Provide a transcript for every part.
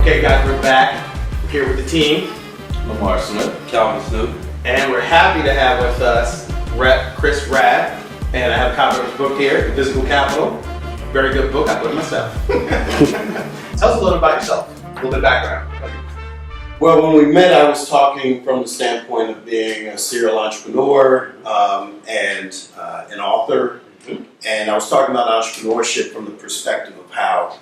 Okay guys, we're back. We're here with the team. Lamar Smith, Calvin Snoop. And we're happy to have with us Chris Rabb. And I have a copy of his book here, Physical Capital. Very good book, I put it myself. Tell us a little about yourself, a little bit of background. Well, when we met, I was talking from the standpoint of being a serial entrepreneur and an author. And I was talking about entrepreneurship from the perspective of how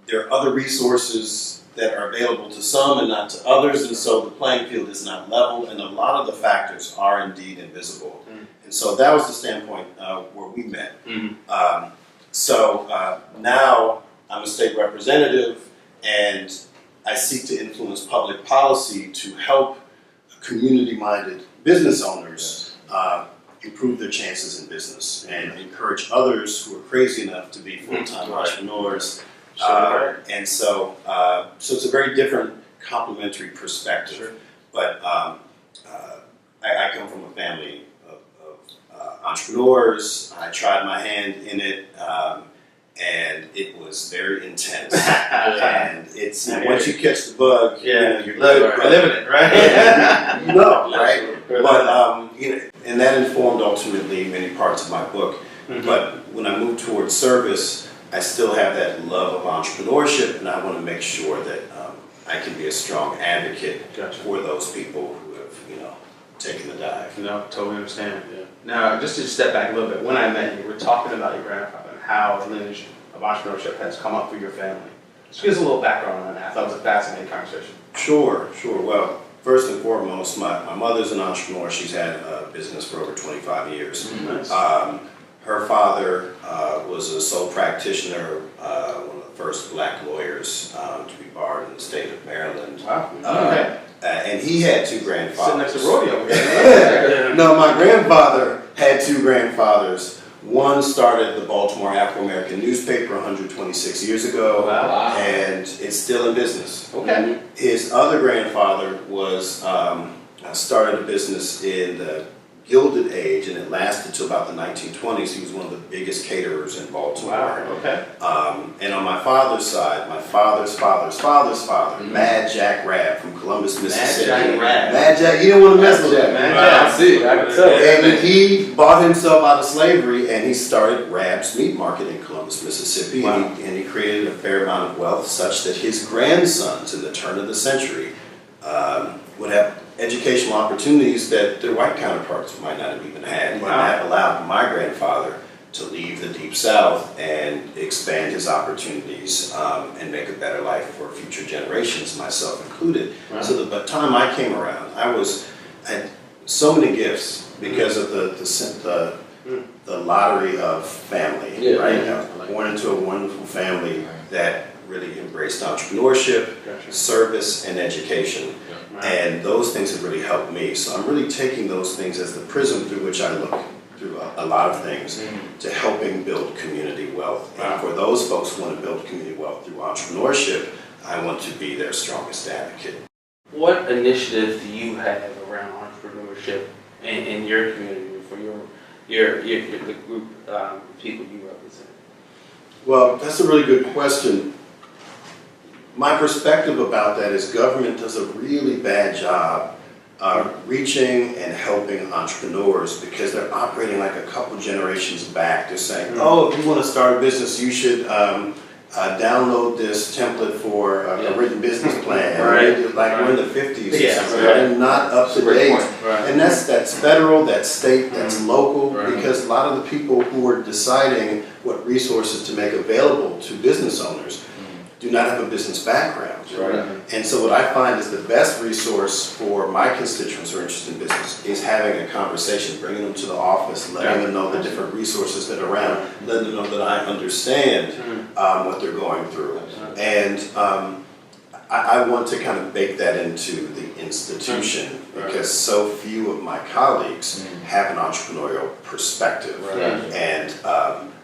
there are other resources that are available to some and not to others, and so the playing field is not level, and a lot of the factors are indeed invisible. And so that was the standpoint where we met. So now I'm a state representative, and I seek to influence public policy to help community-minded business owners improve their chances in business and encourage others who are crazy enough to be full-time entrepreneurs. And so it's a very different complementary perspective. But I come from a family of entrepreneurs. I tried my hand in it, and it was very intense. And it's once you catch the bug, you're living it, right? Right? But and that informed ultimately many parts of my book. But when I moved towards service, I still have that love of entrepreneurship, and I want to make sure that I can be a strong advocate for those people who have, taken the dive. No, totally understand. Yeah. Now, just to step back a little bit, when I met you, we were talking about your grandfather and how the lineage of entrepreneurship has come up for your family. Just give us a little background on that. I thought it was a fascinating conversation. Sure. Well, first and foremost, my mother's an entrepreneur. She's had a business for over 25 years. Nice. Her father was a sole practitioner, one of the first black lawyers to be barred in the state of Maryland. Wow. And he had two grandfathers. Sitting next to rodeo. No, my grandfather had two grandfathers. One started the Baltimore Afro-American newspaper 126 years ago, and it's still in business. Okay. His other grandfather was started a business in the Gilded Age, and it lasted till about the 1920s. He was one of the biggest caterers in Baltimore. Wow. Okay. And on my father's side, my father's father's father, Mad Jack Rabb from Columbus, Mississippi. Mad Jack, you don't want to mess with that, man. I see, I can tell. And he bought himself out of slavery, and he started Rabb's Meat Market in Columbus, Mississippi. Wow. And he created a fair amount of wealth such that his grandsons in the turn of the century would have educational opportunities that their white counterparts might not have even had. And that allowed my grandfather to leave the Deep South and expand his opportunities and make a better life for future generations, myself included. So by the time I came around, I had so many gifts because of the lottery of family, right? I was born into a wonderful family that really embraced entrepreneurship, service, and education. And those things have really helped me. So I'm really taking those things as the prism through which I look through a lot of things to helping build community wealth. And for those folks who want to build community wealth through entrepreneurship, I want to be their strongest advocate. What initiatives do you have around entrepreneurship in your community for the group people you represent? Well, that's a really good question. My perspective about that is government does a really bad job reaching and helping entrepreneurs because they're operating like a couple generations back. They're saying, oh, if you want to start a business, you should download this template for a written business plan. Like we're in the 50s or something. They're not up to date. And that's federal, that's state, that's local, because a lot of the people who are deciding what resources to make available to business owners do not have a business background. And so what I find is the best resource for my constituents who are interested in business is having a conversation, bringing them to the office, letting them know the different resources that are around, letting them know that I understand what they're going through. And I want to kind of bake that into the institution because so few of my colleagues have an entrepreneurial perspective. And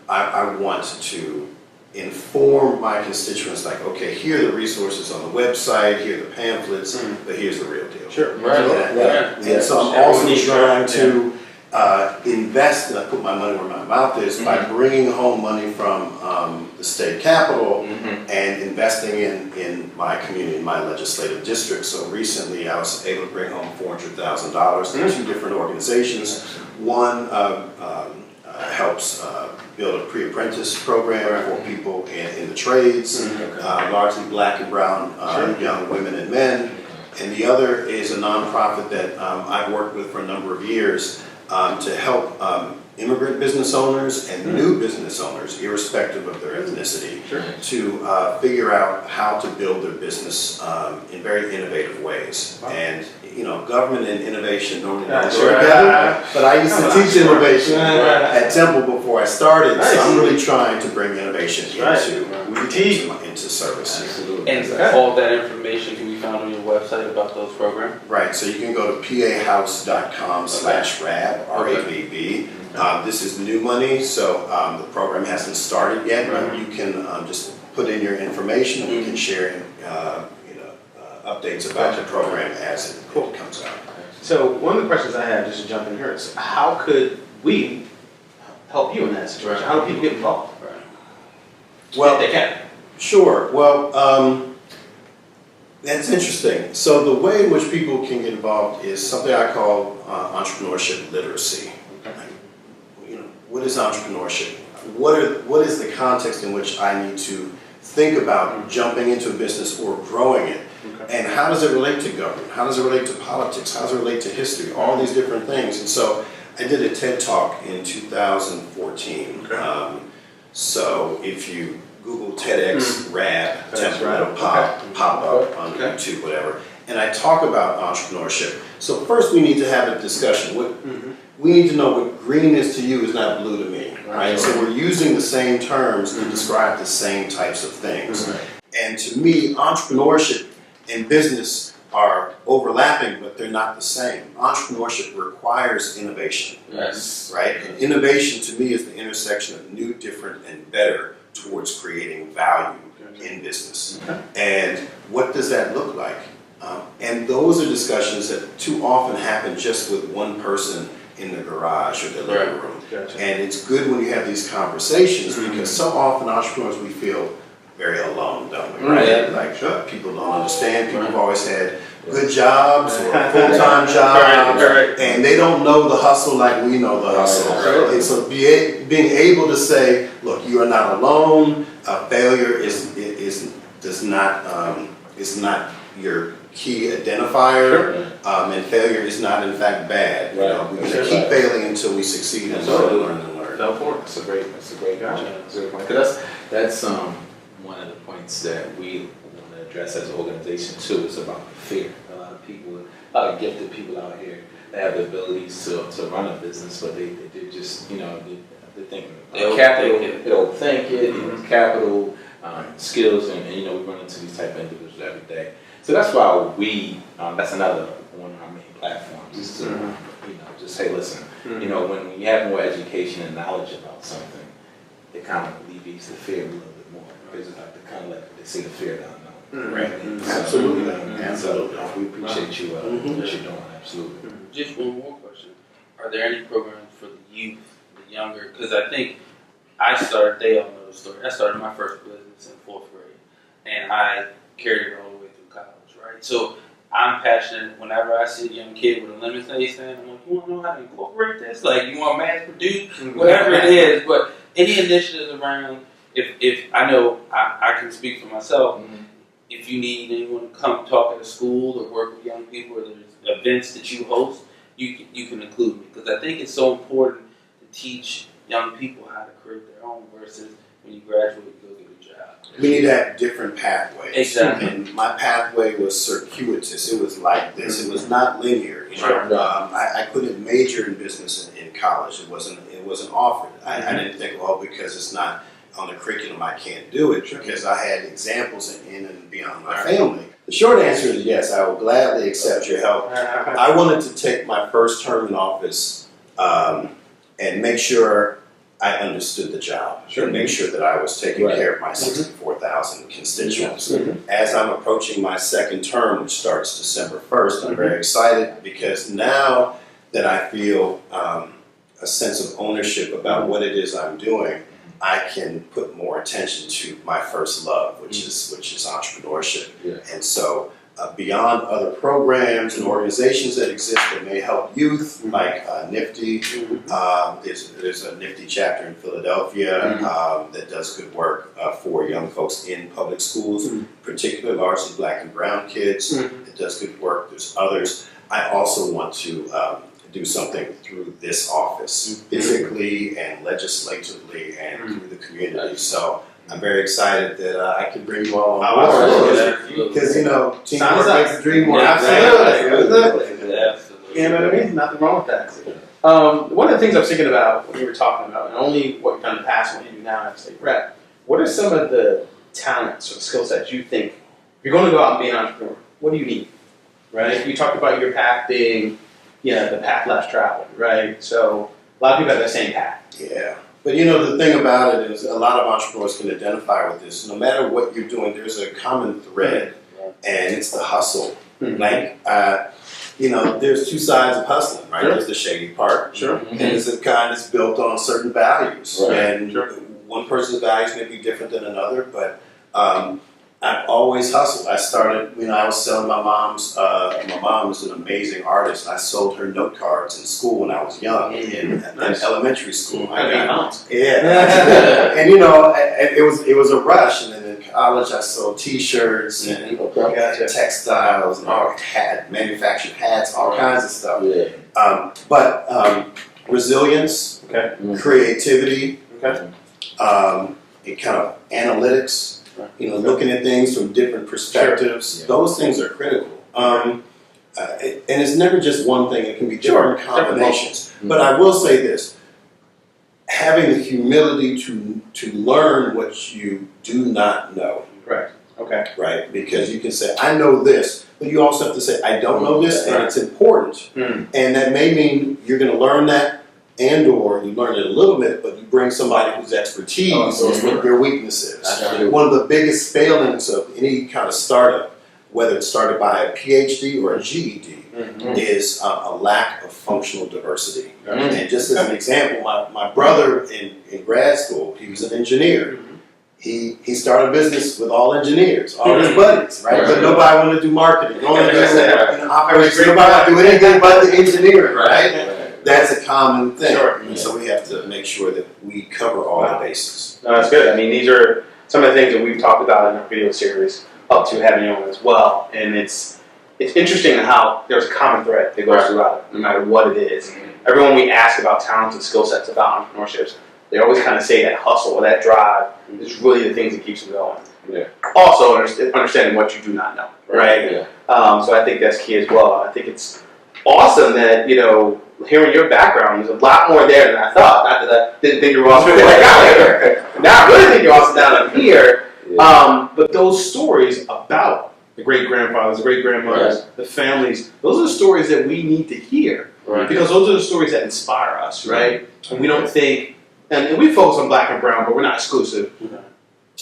I want to inform my constituents, like, okay, here are the resources on the website, here are the pamphlets, but here's the real deal. Sure. And so I'm also trying to invest, and I put my money where my mouth is, by bringing home money from the state capitol and investing in my community, in my legislative district. So recently I was able to bring home $400,000 to two different organizations. One helps build a pre-apprentice program for people in the trades, largely black and brown young women and men. And the other is a nonprofit that I've worked with for a number of years to help immigrant business owners and new business owners, irrespective of their ethnicity, to figure out how to build their business in very innovative ways. And you know, government and innovation normally don't go together, but I used to teach innovation at Temple before I started, so I'm really trying to bring innovation into service. And all that information can be found on your website about those programs? Right, so you can go to pahouse.com/RAB, R-A-B-B. This is new money, so the program hasn't started yet, but you can just put in your information and we can share updates about the program as it comes out. So one of the questions I have, just to jump in here, is how could we help you in that situation? How do people get involved? Well, if they can. Sure. Well, that's interesting. So the way in which people can get involved is something I call entrepreneurship literacy. You know, what is entrepreneurship? What is the context in which I need to think about jumping into a business or growing it? And how does it relate to government? How does it relate to politics? How does it relate to history? All these different things. And so I did a TED Talk in 2014. So if you Google TEDx Rabb, it'll pop up on YouTube, whatever. And I talk about entrepreneurship. So first we need to have a discussion. We need to know what green is to you is not blue to me, right? So we're using the same terms to describe the same types of things. And to me, entrepreneurship and business are overlapping, but they're not the same. Entrepreneurship requires innovation, right? And innovation to me is the intersection of new, different, and better towards creating value in business. And what does that look like? And those are discussions that too often happen just with one person in the garage or the living room. And it's good when you have these conversations because so often entrepreneurs, we feel very alone, don't we? Right? Like people don't understand. People have always had good jobs or full-time jobs, and they don't know the hustle like we know the hustle. And so being able to say, look, you are not alone. Failure is not your key identifier, and failure is not in fact bad. You know, we're going to keep failing until we succeed and learn and learn. That's a great point. Because that's one of the points that we want to address as an organization too. Is about fear. A lot of gifted people out here that have the abilities to run a business, but they just they think capital, they don't think it, capital, skills, and we run into these type of individuals every day. So that's why that's another one of our main platforms is to just say, listen, when you have more education and knowledge about something, it kind of alleviates the fear a little bit more. Because it's like they say the fear down now, right? Absolutely. Absolutely. We appreciate you what you're doing. Absolutely. Just one more question: are there any programs for the youth, the younger? Because I think they all know the story. I started my first business in 4th grade, and I carried it all the way through college, right? So I'm passionate. Whenever I see a young kid with a lemonade stand, I'm like, you want to know how to incorporate this? Like, you want to mass produce, whatever it is. But any initiatives around. If I know I can speak for myself, if you need anyone to come talk at a school or work with young people, or there's events that you host, you can include me, because I think it's so important to teach young people how to create their own versus when you graduate, you go get a job. We need to have different pathways. Exactly. And my pathway was circuitous. It was like this. It was not linear. I couldn't major in business in college. It wasn't offered. I didn't think, because it's not on the curriculum, I can't do it, because I had examples in and beyond my family. The short answer is yes, I will gladly accept your help. I wanted to take my first term in office and make sure I understood the job, and make sure that I was taking care of my 64,000 constituents. As I'm approaching my second term, which starts December 1st, I'm very excited because now that I feel a sense of ownership about what it is I'm doing, I can put more attention to my first love, which is entrepreneurship. Yeah. And so beyond other programs and organizations that exist that may help youth, like Nifty, there's a Nifty chapter in Philadelphia that does good work for young folks in public schools, particularly largely black and brown kids. It does good work. There's others. I also want to do something through this office, physically and legislatively and through the community. So I'm very excited that I can bring you all on board. Because, teamwork makes the dream work. Absolutely. You know what I mean? Nothing wrong with that. One of the things I was thinking about when you were talking about, and only what you've done in the past and what you do now as state rep, what are some of the talents or skill sets you think, if you're going to go out and be an entrepreneur, what do you need? Right? You talked about your path being, the path less traveled, right? So a lot of people have the same path. Yeah. But the thing about it is a lot of entrepreneurs can identify with this. No matter what you're doing, there's a common thread, and it's the hustle. Like, there's two sides of hustling, right? There's the shady part, and there's the kind that's built on certain values. And one person's values may be different than another, but I've always hustled. I started, I was selling my mom was an amazing artist. I sold her note cards in school when I was young, in elementary school. And it was a rush. And then in college, I sold T-shirts and textiles and manufactured hats, all kinds of stuff. But resilience, creativity, and kind of analytics. Looking at things from different perspectives, those things are critical. And it's never just one thing, it can be different combinations. But I will say this, having the humility to learn what you do not know. Right? Because you can say, I know this, but you also have to say, I don't know this, and it's important. And that may mean you're going to learn that, and or you learn it a little bit, but you bring somebody whose expertise is what your weakness is. One of the biggest failings of any kind of startup, whether it's started by a PhD or a GED, is a lack of functional diversity. And just as an example, my brother in grad school, he was an engineer. He started a business with all engineers, all his buddies, right? But nobody wanted to do marketing, nobody wanted to do operations, nobody wanted to do anything but the engineering, right? That's a common thing. And so we have to make sure that we cover all the bases. No, that's good. I mean, these are some of the things that we've talked about in our video series, up to having you on as well. And it's interesting how there's a common thread that goes throughout it, no matter what it is. Everyone we ask about talents and skill sets about entrepreneurships, they always kind of say that hustle or that drive is really the things that keeps them going. Also, understanding what you do not know, right? So I think that's key as well. I think it's awesome that, hearing your background, there's a lot more there than I thought. Not that I didn't think you were awesome when I got here. Now I really think you're awesome down here. But those stories about the great-grandfathers, the great-grandmothers, the families, those are the stories that we need to hear. Because those are the stories that inspire us, right? And we don't think, and we focus on black and brown, but we're not exclusive.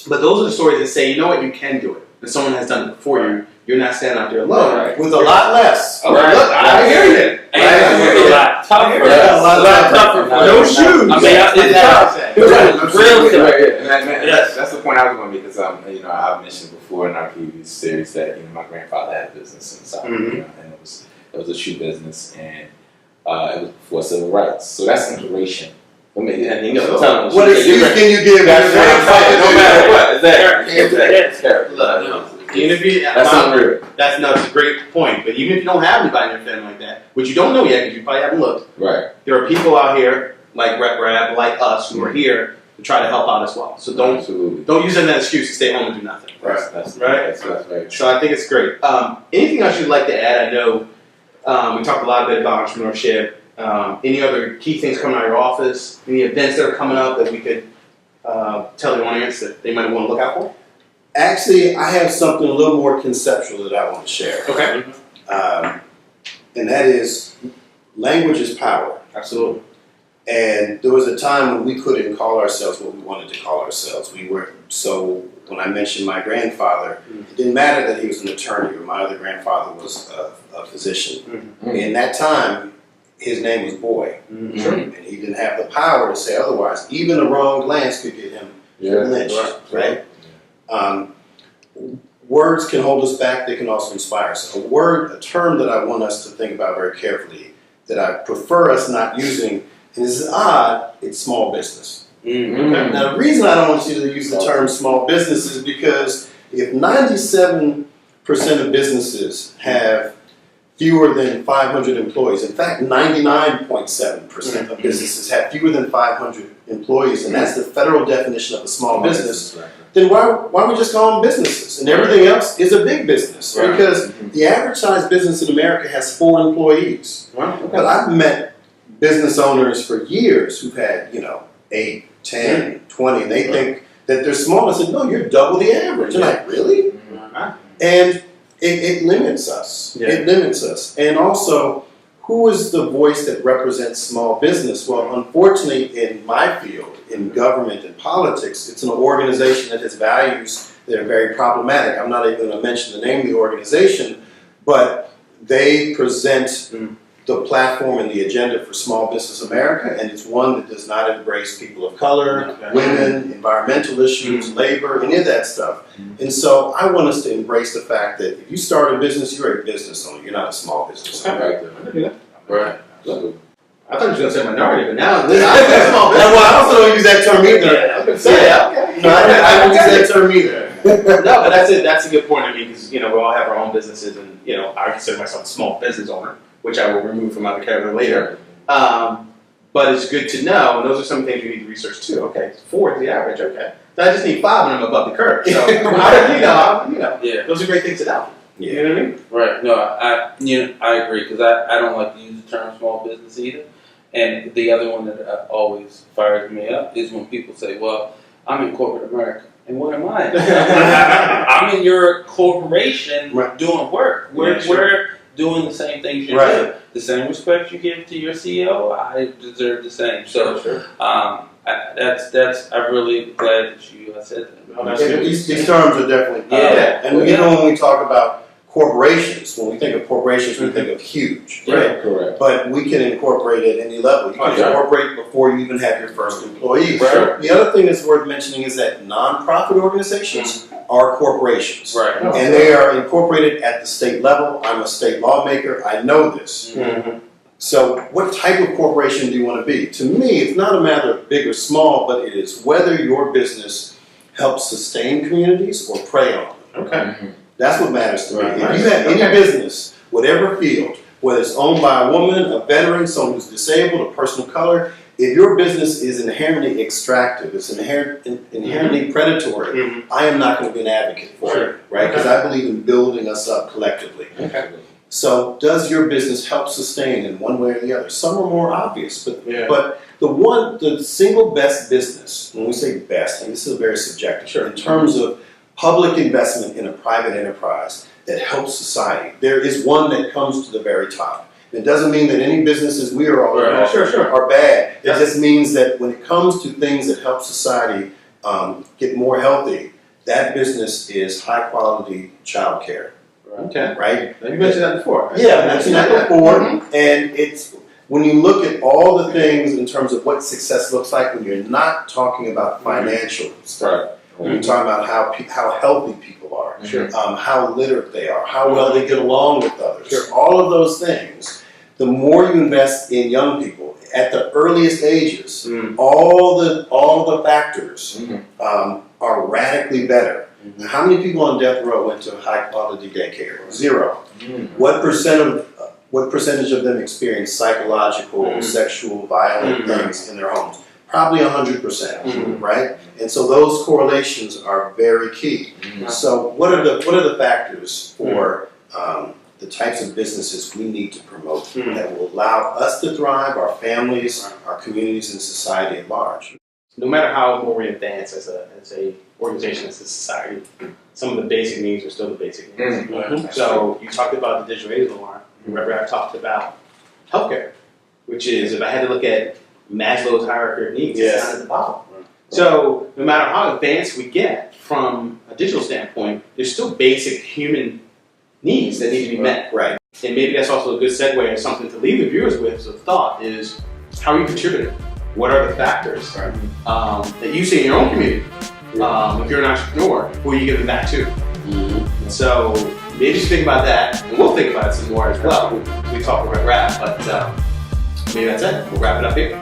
But those are the stories that say, you know what, you can do it. And someone has done it before you. You're not standing out there alone. With a lot less. Look, I hear you. A lot tougher. A lot tougher. No shoes. I mean, it's tough. That's the point I was going to make, because I've mentioned before in our previous series that my grandfather had a business in the South, and it was a shoe business, and it was before civil rights. So that's inspiration. What excuse can you give? That's what I'm saying. No matter what, it's Look, even if you, that's unreal. That's a great point. But even if you don't have anybody in your family like that, which you don't know yet because you probably haven't looked, there are people out here like Rep Rabb, like us, who are here to try to help out as well. So don't use that as an excuse to stay home and do nothing. That's very true. So I think it's great. Anything else you'd like to add? I know we talked a lot bit about entrepreneurship. Any other key things coming out of your office? Any events that are coming up that we could tell the audience that they might want to look out for? Actually, I have something a little more conceptual that I want to share. Okay. And that is, language is power. Absolutely. And there was a time when we couldn't call ourselves what we wanted to call ourselves. So when I mentioned my grandfather, it didn't matter that he was an attorney or my other grandfather was a physician. In that time, his name was Boy. Sure. And he didn't have the power to say otherwise. Even a wrong glance could get him lynched, right? Words can hold us back, they can also inspire us. A term that I want us to think about very carefully, that I prefer us not using, and this is odd, it's small business. Now the reason I don't want you to use the term small business is because if 97% of businesses have fewer than 500 employees, in fact 99.7% of businesses have fewer than 500 employees, and that's the federal definition of a small business, then why don't we just call them businesses? And everything else is a big business. Because the average size business in America has 4 employees. But I've met business owners for years who've had, 8, 10, 20, and they think that they're small. I said, no, you're double the average. I'm like, really? And it limits us. It limits us. And also, who is the voice that represents small business? Well, unfortunately, in my field, in government and politics, it's an organization that has values that are very problematic. I'm not even going to mention the name of the organization, but they present the platform and the agenda for Small Business America, and it's one that does not embrace people of color, women, environmental issues, labor, any of that stuff. And so I want us to embrace the fact that if you start a business, you're a business owner. You're not a small business owner. Right. I thought you were going to say minority, but now I also don't use that term either. I was going to say, okay. No, I don't use that term either. No, but that's a good point. I mean, because we all have our own businesses, and I consider myself a small business owner, which I will remove from my vocabulary later. But it's good to know, and those are some things we need to research too. Okay, 4 is the average. Okay, so I just need 5 and I'm above the curve. So those are great things to know. You know what I mean? Right. No, I agree, because I don't like to use the term small business either. And the other one that always fires me up is when people say, "Well, I'm in corporate America." And what am I? I'm in your corporation doing work. We're doing the same things you do. The same respect you give to your CEO, I deserve the same. So I'm really glad that you said that. These terms are definitely and when we talk about corporations, when we think of corporations, we think of huge, right? Correct. But we can incorporate at any level. You can incorporate before you even have your first employee. The other thing that's worth mentioning is that nonprofit organizations are corporations. And they are incorporated at the state level. I'm a state lawmaker. I know this. So what type of corporation do you want to be? To me, it's not a matter of big or small, but it is whether your business helps sustain communities or prey on them. That's what matters to me. If you have any business, whatever field, whether it's owned by a woman, a veteran, someone who's disabled, a person of color, if your business is inherently extractive, it's inherently predatory, I am not going to be an advocate for it, right? Because I believe in building us up collectively. So does your business help sustain in one way or the other? Some are more obvious, but the single best business, when we say best, and this is very subjective, in terms of public investment in a private enterprise that helps society, there is one that comes to the very top. It doesn't mean that any businesses we are all are bad. It just means that when it comes to things that help society get more healthy, that business is high quality child care. Right? You mentioned that before. Yeah, I mentioned that before. And it's when you look at all the things in terms of what success looks like when you're not talking about financial stuff. When you're talking about how healthy people are, how literate they are, how well they get along with others, all of those things. The more you invest in young people at the earliest ages, all the factors are radically better. How many people on death row went to high quality daycare? 0. What percentage of them experienced psychological, sexual, violent things in their homes? Probably 100%, right? And so those correlations are very key. So what are the factors for the types of businesses we need to promote that will allow us to thrive, our families, our communities, and society at large? No matter how more we advance as a organization, as a society, some of the basic needs are still the basic needs. So you talked about the digital age, Lamar. Remember I talked about healthcare, which is, if I had to look at Maslow's hierarchy of needs, it's not at the bottom. So no matter how advanced we get from a digital standpoint, there's still basic human needs that need to be met. and maybe that's also a good segue and something to leave the viewers with as a thought is, how are you contributing? What are the factors that you see in your own community? If you're an entrepreneur, who are you giving back to? So maybe just think about that, and we'll think about it some more as well. We talk about wrap, but maybe that's it. We'll wrap it up here.